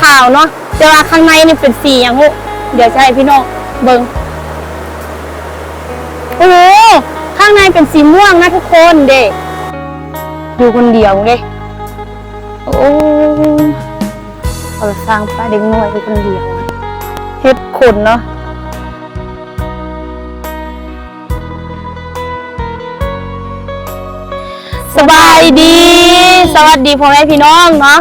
ขาวเนาะแต่ว่าข้างในนี่เป็นสีอย่างงูเดี๋ยวจะให้พี่น้องเบิ่งโอ้โหข้างในเป็นสีม่วงนะทุกคนเด้อยู่คนเดียวเด้โอ้เราสร้างป้าเด็กน้อยอยู่คนเดียวเฮ็ดขนเนาะสบายดีสวัสดีพ่อแม่พี่น้องเนาะ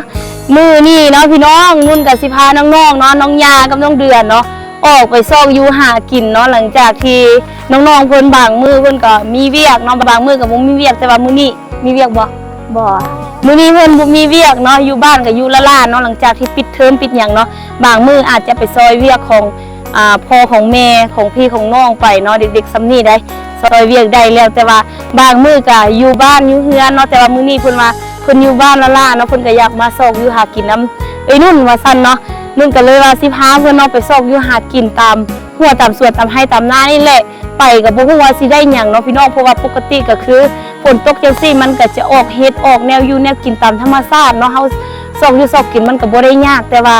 มือนี่เนาะพี่น้องนุ่นกับสิพาน้องๆเนาะน้องยากับน้องเดือนเนาะออกไปซอกอยู่หากินเนาะหลังจากที่น้องๆเพิ่นบางมือเพิ่นก็มีเวียกเนาะบางมือก็บ่มีเวียกแต่ว่ามื้อนี้มีเวียกบ่มื้อนี้เพิ่นบ่มีเวียกเนาะอยู่บ้านก็อยู่ละล่าเนาะหลังจากที่ปิดเทอมปิดหยังเนาะบางมืออาจจะไปซอยเวียกของพ่อของแม่ของพี่ของน้องไปเนาะเด็กๆซ้ำนี่ได้ซอยเวียกได้แล้วแต่ว่าบางมือก็อยู่บ้านอยู่เฮือนเนาะแต่ว่ามื้อนี้เพิ่นว่าเพิ่นอยู่บ้านละล่าเนาะเพิ่นก็อยากมาซอกอยู่หากินน้ำนุ่นว่าซั่นเนาะนุ่นก็เลยว่าสิพาเพิ่นเนาะไปซอกอยู่หากินตามหัวตามสวนตามไร่ตามนานี่แหละไปก็บ่ฮู้ว่าสิได้หยังเนาะพี่น้องเพราะว่าปกติก็คือฝนตกจังซี่มันก็จะออกเฮ็ดออกแนวอยู่แนวกินตามธรรมชาติเนาะเฮาซอกอยู่ซอกกินมันก็บ่ได้ยากแต่ว่า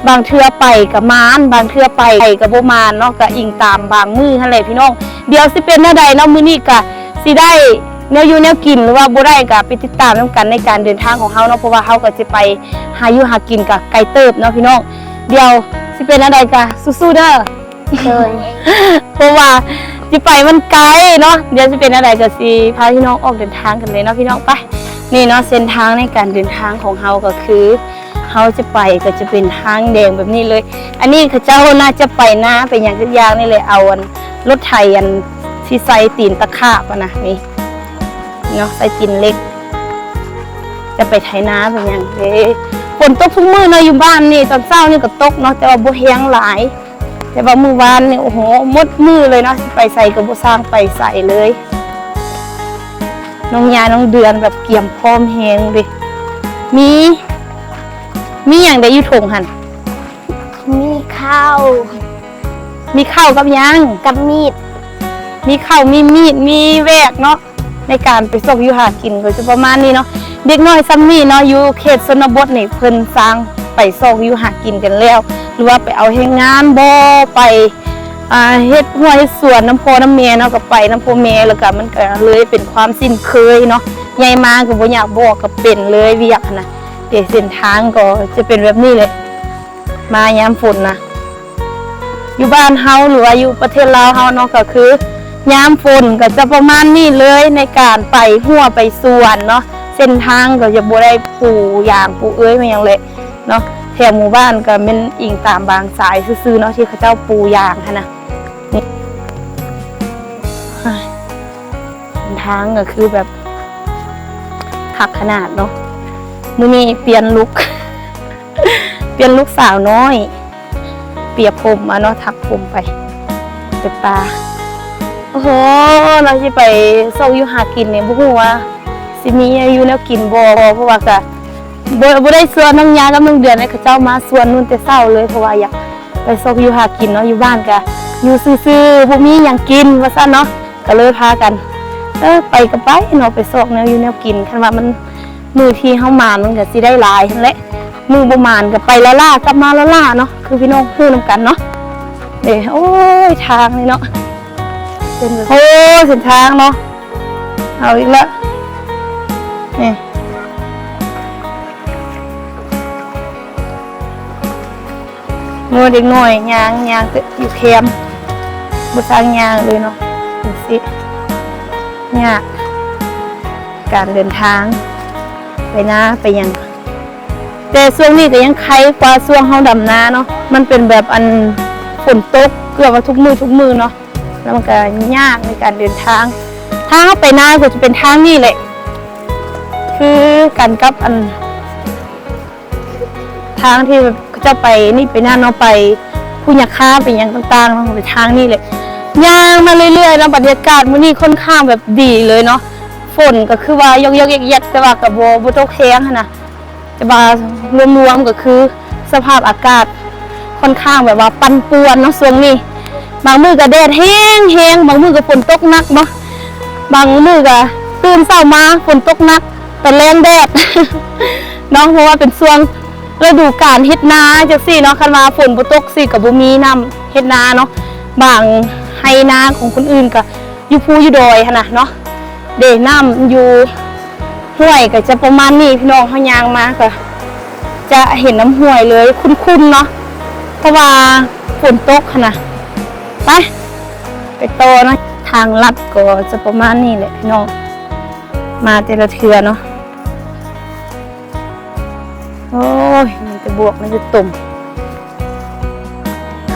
บางเทื่อไปก็มานบางเทื่อไปก็บ่มานเนาะก็อิงตามบางมื้อหั่นแหละพี่น้องเดี๋ยวสิเป็นแนวใดเนาะมื้อนี้ก็สิได้แนวอยู่แนวกินหรือว่าบ่ได้ก็ไปติดตามนำกันในการเดินทางของเฮาเนาะเพราะว่าเฮาก็สิไปหาอยู่หากินกับไกลเติบเนาะพี่น้องเดี๋ยวสิเป็นอะไรก็สู้ๆเด้อเพราะว่าสิไปมันไกลเนาะเดี๋ยวสิเป็นอะไรก็สิพาพี่น้องออกเดินทางกันเลยเนาะพี่น้องไปนี่เนาะเส้นทางในการเดินทางของเฮาก็คือเฮาจะไปก็จะเป็นทางแดงแบบนี้เลยอันนี้เขาเจ้าน่าจะไปนะไปอย่างทุกอย่างนี่เลยเอารถไถที่ใส่ตีนตะขาบนะนี่เนาะใส่ตีนเล็กจะไปไถนาเป็นอย่างเด้ฝนตกทุกมื้อเนาะอยู่บ้านนี่ตอนเช้านี่ก็ตกเนาะแต่ว่าบ่แห้งหลายแต่ว่ามื้อวานนี่โอ้โหหมดมือเลยเนาะไปใส่ก็บ่สร้างไปใส่เลยน้องยาน้องเดือนแบบเกี่ยมพร้อมแห้งดิมีอย่างได้อยู่ถงหั่นมีข้าวกับยังกับมีดมีข้าวมีมีดมีแวกเนาะในการไปซอกอยู่หากินก็จะประมาณนี้เนาะเด็กน้อยซ้ำนี่เนาะอยู่เขตชนบทนี่เพิ่นสร้างไปซอกอยู่หากินกันแล้วหรือว่าไปเอาให้งานบ่ไปเฮ็ดหัวเฮ็ดสวนน้ำพ่อน้ำแม่เนาะก็ไปน้ำพ่อแม่แล้วก็มันก็เลยเป็นความสิ้นเคยเนาะใหญ่มาก็บ่อยากบอกก็เป็นเลยเวียกนะเดี๋ยวเส้นทางก็จะเป็นแบบนี้เลยมายามฝนนะอยู่บ้านเฮาหรือว่าอยู่ประเทศลาวเฮาเนาะก็คือยามฝนก็จะประมาณนี้เลยในการไปหัวไปสวนเนาะเส้นทางก็จะบ่ได้ปูยางปูเอ้ยมาอย่างเลยเนาะแถวหมู่บ้านก็เป็นอิงตามบางสายซื่อๆเนาะที่เขาเจ้าปูยางค่ะนะนี่เส้นทางก็คือแบบขักขนาดเนาะมื้อนี้เปลี่ยนลุค เปลี่ยนลุคสาวน้อยเปียกผมมาเนาะถักผมไปเปิดตาโอ้โหเราจะไปซอกอยู่หากินเนี่ยบ่ฮู้ว่าสิมีอยู่แนวกินบ่เพราะว่าก็บ่ได้ชวนน้องยากับน้องเดือนให้เขาเจ้ามาชวนนู่นแต่เช้าเลยเพราะว่าอยากไปซอกอยู่หากินเนาะอยู่บ้านก็อยู่ซื่อๆบ่มีหยังกินว่าซั่นเนาะก็เลยพากันไปก็ไปเนาะไปซอกแนวอยู่แนวกินคันว่ามันมื้อที่เฮามามันก็สิได้หลายนั่นแหละมื้อบ่มานก็ไปละล่ากลับมาละล่าเนาะคือพี่น้องฮู้นำกันเนาะเด้โอ้ยทางนี่เนาะโอ้เส้นทางเนาะเอาอีกแล้วนี่มือเด็กหน่อยยางอยู่แคมป์บุษางยางเลยเนาะดูสิยากการเดินทางไปนะไปยังแต่ช่วงนี้ก็ยังไข้กว่าช่วงเฮาดำนาเนาะมันเป็นแบบอันฝนตกเกือบว่าทุกมือเนาะแล้วมันก็ยากในการเดินทางทางไปนาก็จะเป็นทางนี่แหละคือกันกับอันทางที่จะไปนี่ไปนั่นเนาะไปผู้ยาค้าไปยังต่างๆเนาะไปทางนี่แหละย่างมาเรื่อยๆแล้วบรรยากาศมื้อนี้ค่อนข้างแบบดีเลยเนาะฝนก็คือว่ายกๆแยกๆแต่ว่าก็บ่ตกแห้งนะแต่ว่ารวมๆก็คือสภาพอากาศค่อนข้างแบบว่าปั่นป่วนเนาะช่วงนี้บางมื้อก็แดดแห้งบางมื้อก็ฝนตกหนักเนาะบางมื้อก็ตื่นเช้ามาฝนตกหนักแต่แรงแดด เนาะเพราะว่าเป็นช่วง ฤดูกาลเฮ็ดนาจังซี่เนาะคันว่าฝนบ่ตกสิก็บ่มีน้ำเฮ็ดนาเนาะบางไร่นาของคนอื่นก็อยู่ภูอยู่ดอยหั่นน่ะเนาะเด้น้ำอยู่ห้วยก็จะประมาณนี้พี่น้องเฮาย่างมาก็จะเห็นน้ำห้วยเลยคุ้นๆเนาะเพราะว่าฝนตกหั่นน่ะไปต่อเนาะทางลัดก็จะประมาณนี้แหละพี่น้องมาแต่ละเทื่อเนาะโอ้ยมันจะบวกมันจะตุ่ม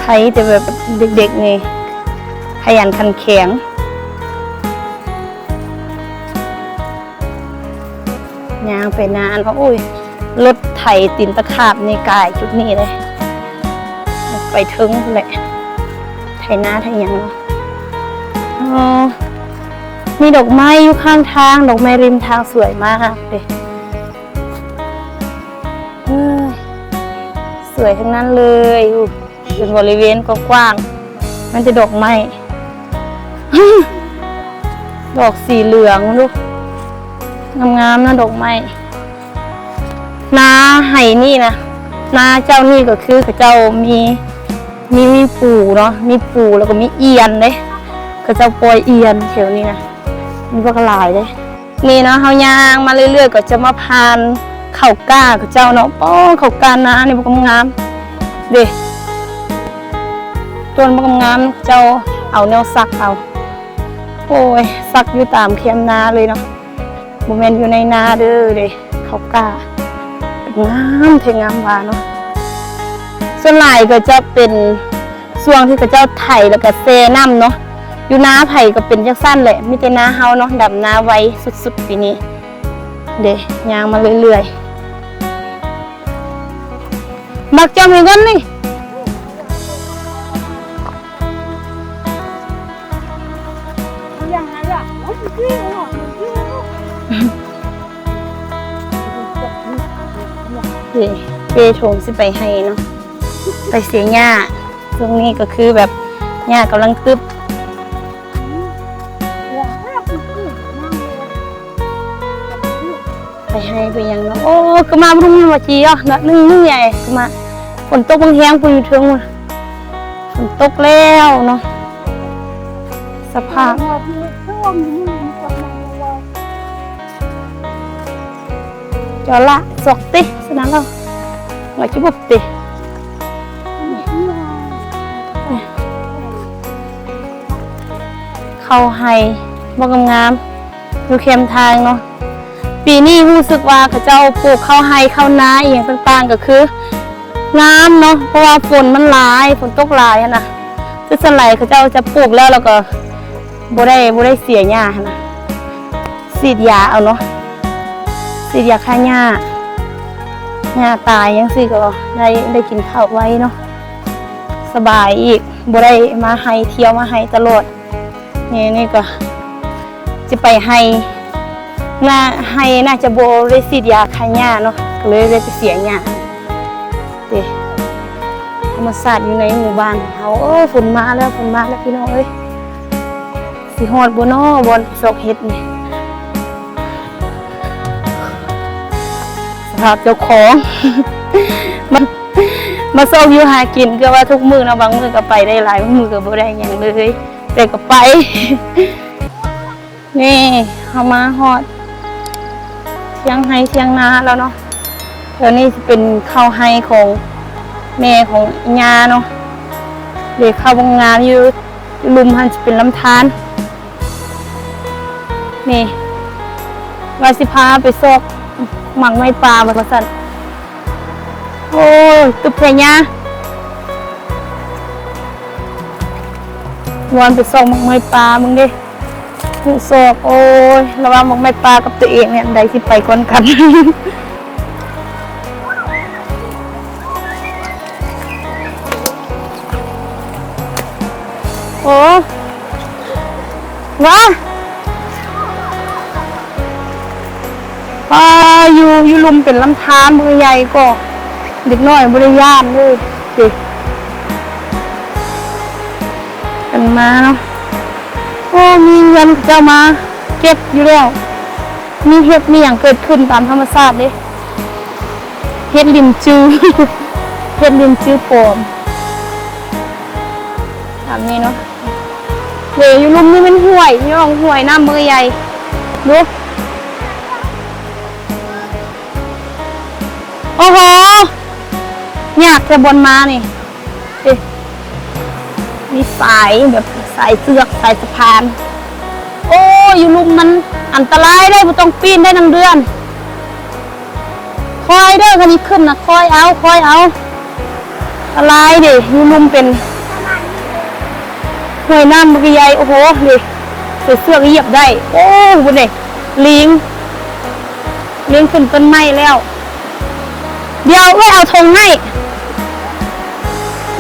ใครแต่แบบเด็กๆนี่ขยันขันแข็งยางไปนานโอ้ยรถไถตีนตะขาบในกายจุดนี้เลยไปถึงแหละไถนาไถยังเนาะมีดอกไม้อยู่ข้างทางดอกไม้ริมทางสวยมากเลยสวยทั้งนั้นเลยเป็นบริเวณกว้างๆมันจะดอกไม้ ดอกสีเหลืองลูกงามๆนะดอกไม้นาไห่นี่นะนาเจ้านี่ก็คือเจ้ามีปูเนาะมีปูแล้วก็มีเอียนเลยก็เจ้าปล่อยเอียนแถวนี้นะมีพวกหลายเลยนี่เนาะเฮาย่างมาเรื่อยๆก็จะมาพานข้าวก้ากับเจ้าเนาะป้อข้าวก้านานี่มันก็งามเด้ต้นมันก็งามเจ้าเอาแนวซักเอาโอ้ยซักอยู่ตามเคียมนาเลยเนาะโมเมนต์อยู่ในนาเด้อเด้ข้าวก้างามเทงามหวานเนาะส่วนหลายก็จะเป็นช่วงที่เขาเจ้าไถแล้วก็เซน้ำเนาะอยู่นาไผ่ก็เป็นจังสั้นแหละมีแต่นาเฮาเนาะดำนาไว้สุดๆปีนี้เด้ย่างมาเรื่อยๆบักจำอีกคนนี่เปโถงสิไปให้เนาะไปเสียหญ้าตรงนี้ก็คือแบบหญ้ากำลังตึบไปให้ไปยังเนาะโอ้ก็มาพุ่งมาจีอ่ะเนาะนึ่งใหญ่ก็มาฝนตกบางแห้งปุ่นอยู่เทิงมาฝนตกแล้วเนาะสภาพจอละสกติสนั่นเราหน่อยจุบติเข้าให้บ่งามดูเข้มทางเนาะปีนี้รู้สึกว่าเขาเจ้าปลูกข้าวไฮข้าวนาอย่างต่างๆก็คืองามเนาะเพราะว่าฝนมันหลายฝนตกหลายนะซึ่งสไลด์เขาเจ้าจะปลูกแล้วก็บ่ได้เสียหญ้านะฉีดยาเอาเนาะฉีดยาฆ่าหญ้าตายยังสิก็ได้กินข้าวไว้เนาะสบายอีกบ่ได้มาให้เที่ยวมาให้ตลอดนี่ก็จะไปให้น่าจะโบได้ฉีดยาฆ่าหญ้าเนาะก็เลยได้ไปเสียหญ้าธรรมศาสตร์อยู่ในหมู่บ้านเขาฝนมาแล้วพี่น้องเอ้ยสิฮอดบ่น้อบอนซอกเฮ็ดนี่สภาพเจ้าของ มาซอกอยู่หากินก็ว่าทุกมื้อนะบางมื้อก็ไปได้หลายบางมื้อก็บ่ได้หยังเลยแต่ก็ไป นี่เฮามาฮอดเชียงไฮ้เชียงนาแล้วเนาะเดี๋ยวนี้จะเป็นข้าวไฮ้ของแม่ของญาเนาะเด็กข้าวบางงานอยู่ลุมหันจะเป็นลำธารนี่วาสิพาไปซอกหมักไม้ปลาแบบสั่นโอ้ยตุบแพญาวันไปซอกหมักไม้ปลามึงดิซอกโอ้ยระวังหมักไม้ปลากับตัวเองเนี่ยใดที่ไปก่อนกัน โอ้ว้าอยู่ลุมเป็นลำธารมือใหญ่ก็เด็กน้อยบริยานเลยสิกันมาเนาะโอ้มีเงินเจ้ามาเก็บอยู่แล้วมีเห็ดมีอย่างเกิดขึ้นตามธรรมชาติเลย เฮ็ดลินจือ เฮ็ดลินจือปลอมทำนี่เนาะเดี๋ยวอยู่ลุ่มนี่มันห่วยพี่น้องห่วยน้ำมือใหญ่ดูโอ้โหอยากจะบนมานี่มีสายแบบสายเสือกสายสะพานโอ้อยู่ลุ่มมันอันตรายได้ไม่ต้องปีนได้นังเดือนคอยเด้อคันนี้ขึ้นนะคอยเอาอะไรดิอยู่ลุ่มเป็นห่วยน้ำมือใหญ่โอ้โหดิใส่เสือกเหยียบได้โอ้บุญเด็กลิงขึ้นต้นไม้แล้วเดี๋ยวไม่เอาธงให้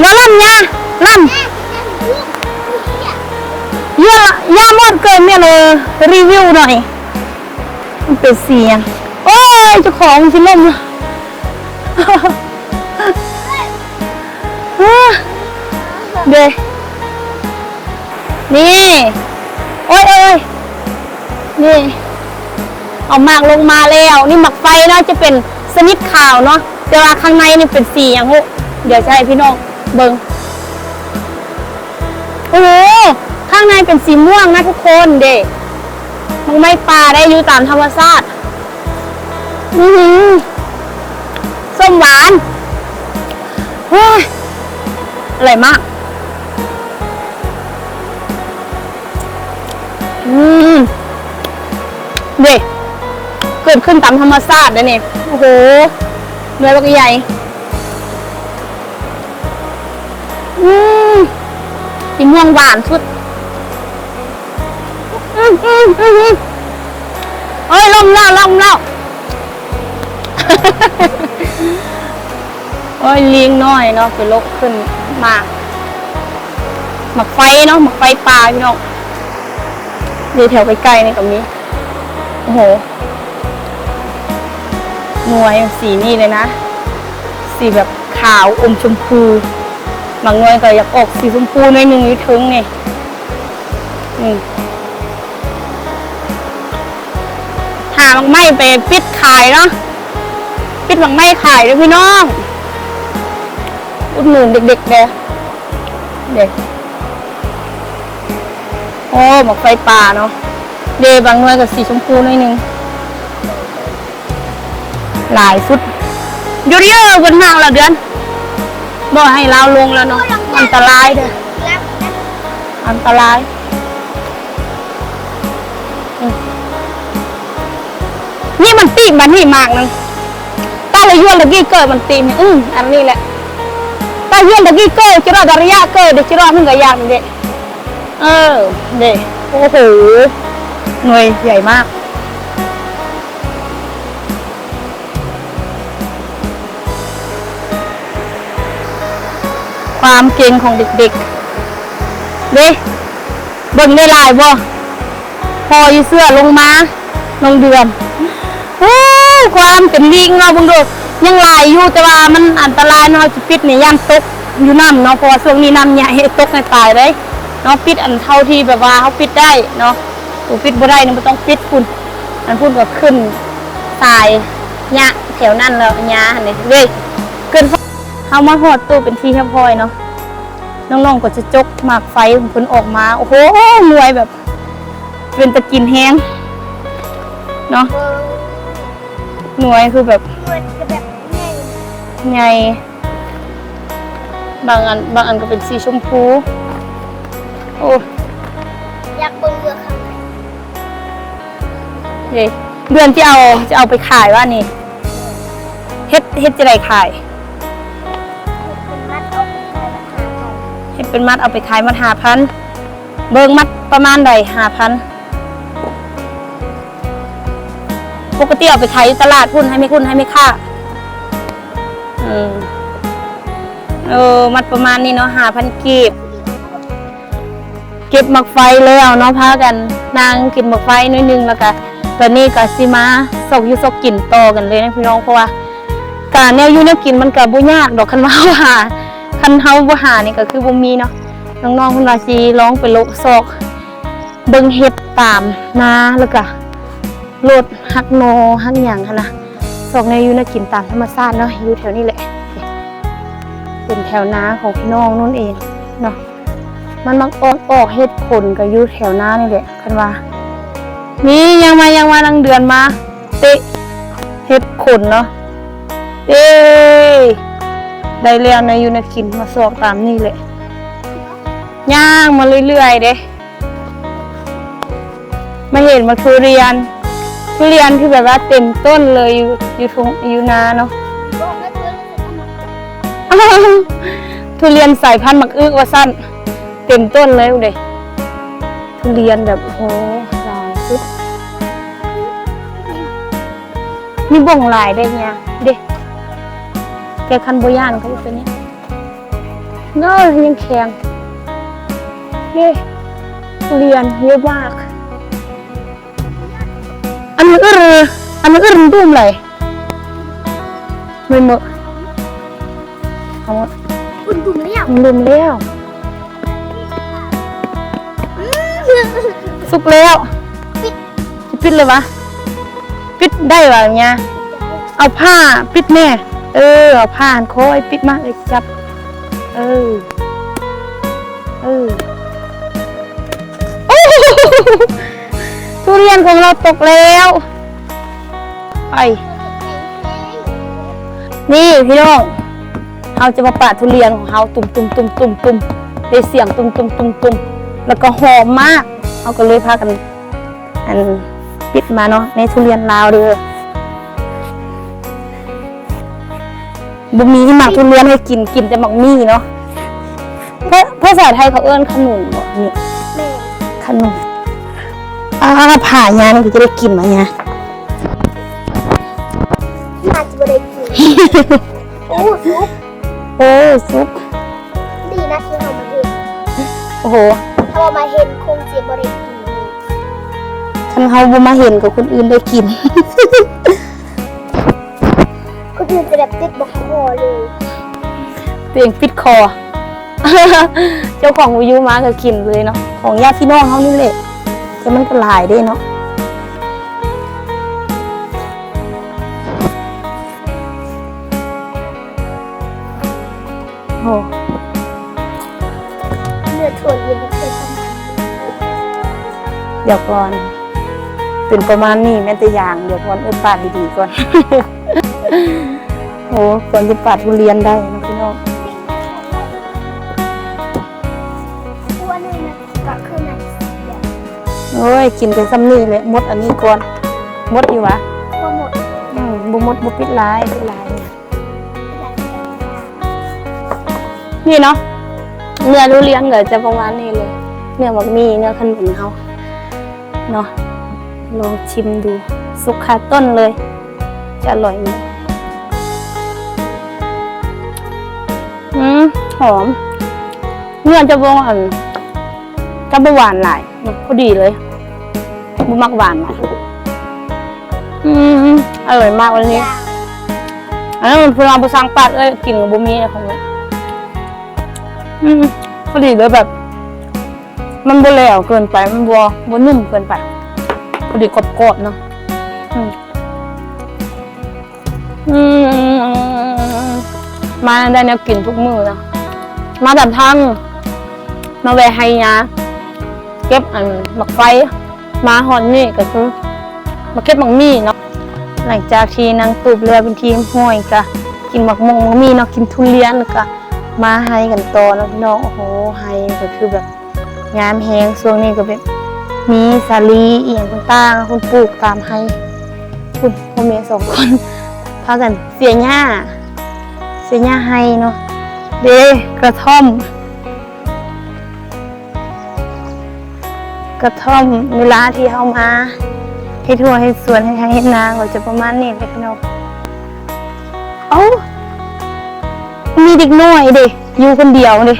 มาล่ำเนี่ยล่ำเยอะย่าหมดเกินเนี่ยเลยรีวิวหน่อยมันเป็นเสียงโอ้ยเจ้าของสิล่มเด้นี่โอ้ยนี่เอาหมากลงมาแล้วนี่หมักไฟเนาะจะเป็นสนิทขาวเนาะแต่ว่าข้างในนี่เป็นสีอย่างเดี๋ยวจะให้พี่น้องเบิ่งโอ้โหข้างในเป็นสีม่วงนะทุกคนเด็มันไม่ปลาได้อยู่ตามธรรมชาติส้มหวานอร่อยมากเด็กเกิดขึ้นตามธรรมชาตินะเนี่ยโอ้โหเนื้อบักใหญ่สีม่วงหวานสุดโอ้ยล่มแล้วโอ้ยเลี้ยงน้อยเนาะเป็นโรคขึ้นมาหมักไฟเนาะหมักไฟปลาพี่น้องดูแถวใกล้ๆนี่กับนี้โอ้โหหน่วยสีนี่เลยนะสีแบบขาวอมชมพูบางหน่วยก็อยากออกสีชมพูหน่อยนึงอยู่ถึงนี่หาบางไม้ไปปิดขายเนาะปิดบางไม้ขายด้วยพี่น้องอุดหนุนเด็กๆเด็กโอ้หมกไฟป่าเนาะเดบางหน่วยกับสีชมพูหน่อยนึงหลายสุดยูริเออร์บนห้างละเดือนบอกให้เราลงแล้วเนาะอันตรายเด้ออันตรายนี่มันตีมันนี่มากนึงตาเลยยวนตะกี้เกิดมันตีมอันนี้แหละตายวนตะกี้เกิดจิรอดระยะเกิดเด็กจิรอดมึงก็ยากเด็กเด็กโอ้โหหน่วยใหญ่มากความเก่งของเด็กๆเด้เบิ่งได้ลายบ่พออยู่เสื้อลงมาลงเดือนความเป็นลิงเนาะเบิ่งดูยังลายอยู่แต่ว่ามันอันตรายเนาะจะปิดนี่ย่ำตกอยู่น้ำเนาะเพราะว่าช่วงนี้น้ำใหญ่ตกในตายเลยเนาะปิดอันเท่าที่แบบว่าเขาปิดได้เนาะปิดบ่ได้เนี่ยมันต้องปิดคุณอันพูดก็ขึ้นทรายหญ้าแถวนั้นแล้วหญ้าเนี่ยเว้ยเกินเขามาหอดตู้เป็นที่เรียบร้อยเนาะน้องๆก็จะจกหมากไฟของคนออกมาโอ้โหหน่วยแบบเป็นตะกินแห้งเนาะหน่วยคือแบบใหญ่บางอันก็เป็นสีชมพูโอ้อยากเบิ่งเรือข้างในเดือนที่จะเอาไปขายว่านี่เฮ็ดจะได้ขายเฮ็ดเป็นมัดเอาไปขายมัด5,000เบิ่งมัดประมาณใด5,000ปกติเอาไปขายตลาดหุ้นให้ไม่ค่ามัดประมาณนี้เนาะ5,000กีบเก็บหมักไฟแล้วเนาะพากันนางกินหมักไฟนิดนึงแล้วก็ตอนนี้ก็สิมาซอกกินต่อกันเลยนะพี่น้องเพราะว่าการแนวอยู่แนวกินมันก็บ่ยากดอกคันว่าหาคันเฮาบ่หานี่ก็คือบ่มีเนาะน้องๆเพิ่นว่าสิร้องไปโลกซอกเบิ่งเฮ็ดตามนาแล้วก็โลดฮักโนฮักหยังหั่นนะ ซอกในอยู่นะกินตามธรรมชาติเนาะอยู่แถวนี้แหละเป็นแถวนาของพี่น้องนู่นเองเนาะมันมักออกเฮ็ดผลก็อยู่แถวนานี่แหละคันว่านี่ยังมานังเดือนมาเตะเฮ็ดผลเนาะเอ้ได้แล้วนะอยู่นะกินมาซอกตามนี่แหละย่างมาเรื่อยๆเด้มาเห็นมาทุเรียนคือแบบว่าเต็มต้นเลยอยู่ทุ่งอยู่นาเนาะ บอกแล้วเธอจะทำ ทุเรียนสายพันธุ์มักอึกว่าสั้นเต็มต้นเลยเด้ทุเรียนแบบโหหลายสุดมีบ่งหลายได้เนี่ยเด้แกคันโบย่านเขาเป็นนี้เงายังแข็งเด้ทุเรียนเยอะมากอันมันดุ้มเลยไม่เหมาะเอา คุณดุมเรียก มันดุ้มแล้วสุกแล้วปิดเลยวะปิดได้วะเนี่ยเอาผ้าปิดแม่เอาผ้าโค้ยปิดมาเลยจับโอ้ทุเรียนของเราตกแล้วไปนี่พี่น้องเราจะมาปาดทุเรียนของเราตุ่มได้เสียงตุ่มแล้วก็หอมมากเราก็เลยพากันอันปิดมาเนาะในทุเรียนลาวเด้อบุมีหมักทุเรียนให้กินแต่หมักมี่เนาะภาษาไทยเขาเอิ้นขนุนบ่นี่ขนุนผ่ายามันก็จะได้กินมาเนี่ย น่าจะไม่ได้กินโอ้ซุป ซุป ดีนะที่เรามาเห็น โอ้โห ถ้าเรามาเห็นคงจะไม่ได้กิน คันเฮาบ่มาเห็นกับคนอื่นได้กิน คนอื่นจะแบบติดบอกคอเลย ตัวเองปิดคอ เจ้าของวิวมาก็กินเลยเนาะของญาติพี่น้องเฮานี่แหละแต่มันก็หลายได้เนาะโอ้ เนื้อถั่วเย็นเป็นประมาณ เดี๋ยวก่อนเป็นประมาณนี้แม่แต่อย่างเดี๋ยวก่อนปาดดีๆก่อน โอ้ก่อนจะปาดทุเรียนได้นะพี่น้อง ตัวนึงนะก็คือหนังสีแบบ โอ้ยกินไปซ้ำนี่เลยมดอันนี้ก่อนมดอยู่วะ ก็หมด บุมดบุปิดลายนี่เนาะเนื้อทุเรียนก็จะประมาณนี้เลยเนื้อบักมี่เนื้อขนุนเขาเนาะลองชิมดูสุกคาต้นเลยจะอร่อยไหมหอมเนื้อจะบวานจะบหวานหลายพอดีเลยบุมักหวานหน่อยอร่อยมากวันนี้อันนั้นมันพลังประสังปัดกินกับบุมีของมันพอดีเลยแบบมันบวแหลวเกินไปมันบวนุ่มเกินไปพอดีกรอบๆเนาะมาได้แนวกินทุกมื้อนะมาแบบทางมาแวะไฮยาเก็บอันหมักไฟมาฮอนนี่ก็คือมาเก็บหมักมี่เนาะหลังจากที่นางตูบเรือเป็นทีมห้อยก็กินหมักมี่เนาะกินทุเรียนแล้วก็มาไฮกันต่อแล้วพี่น้องโอ้โหไฮก็คือแบบงามแฮงช่วงนี้ก็แบบมีสาลีเอียงต่างๆคุณปลูกตามไฮคุณพ่อแม่สองคนพากันเสียหญ้าไฮเนาะเด้กระท่อมเวลาที่เขามาให้ทั่วให้สวนให้ทางให้นาก็จะประมาณนี้เลยพี่น้องมีเด็กน้อยเด็กอยู่คนเดียวเลย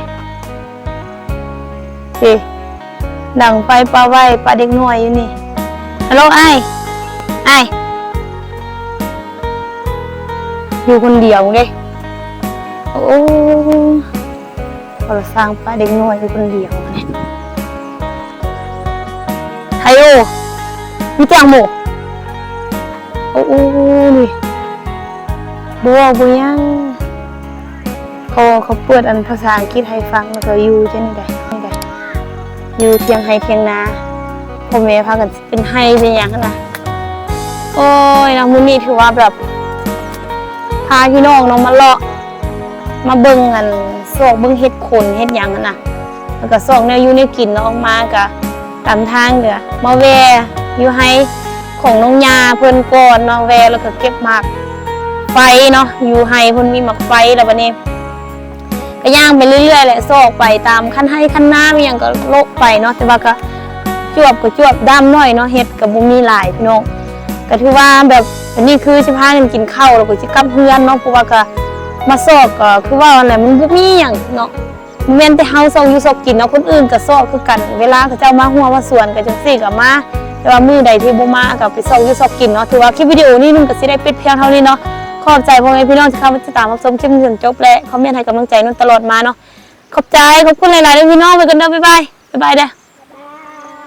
ดังไฟปลาไว้ปลาเด็กน้อยอยู่นี่ฮัลโหลไอ้อยู่คนเดียวเลยโอ้เราสร้างปลาเด็กน้อยอยู่คนเดียวเนี่ยไฮโอมีจังโมโอ้นี่ บ่ยังเขาเปิดอันภาษาอังกฤษให้ฟังแล้วก็อยู่จังได๋อยู่เที่ยงให้เที่ยงนาพ่อแม่พากันเป็นให้เป็นหยังนะ โอ้ยน้องมื้อนี้ถือว่าแบบพาพี่น้องน้องมาเลาะมาเบิ่งกันซอกเบิ่งเฮ็ดขนเฮ็ดหยังน่ะแล้วก็ซอกแนวอยู่ในกินเนาะออกมาก็ตามทางเด้อมาแวอยู่ให้ของน้องยาเพิ่นก่อนเนาะแวแล้วก็เก็บหมากไฟเนาะอยู่ให้เพิ่นมีหมากไฟแล้วบัดนี้ก็ย่างไปเรื่อยๆแหละซอกไปตามคันให้คันนามีหยังก็โลกไปเนาะแต่ว่าก็จวบดำน้อยเนาะเฮ็ดก็บ่มีหลายพี่น้องก็ถือว่าแบบอันนี้คือสิพากันกินข้าวแล้วก็สิกลับเฮือนเนาะเพราะว่าก็มาซอกก็คือว่าอะไรมันบ่มีหยังเนาะแม่นแต่เฮาซอกอยู่ซอกกินเนาะคนอื่นก็ซอกคือกันเวลาเขาเจ้ามาหัวมาสวนก็จังซี่ก็มาแต่ว่ามื้อใดที่บ่มาก็ไปซอกอยู่ซอกกินเนาะถือว่าคลิปวิดีโอนี้มันก็สิได้ปิดเพียงเท่านี้เนาะขอบใจพ่อแม่พี่น้องที่เข้ามาติดตามรับชมคลิปจนจบและคอมเมนต์ให้กำลังใจนนตลอดมาเนาะขอบคุณหลายๆเด้อพี่น้องไปกันเด้อบ๊ายบายเด้อ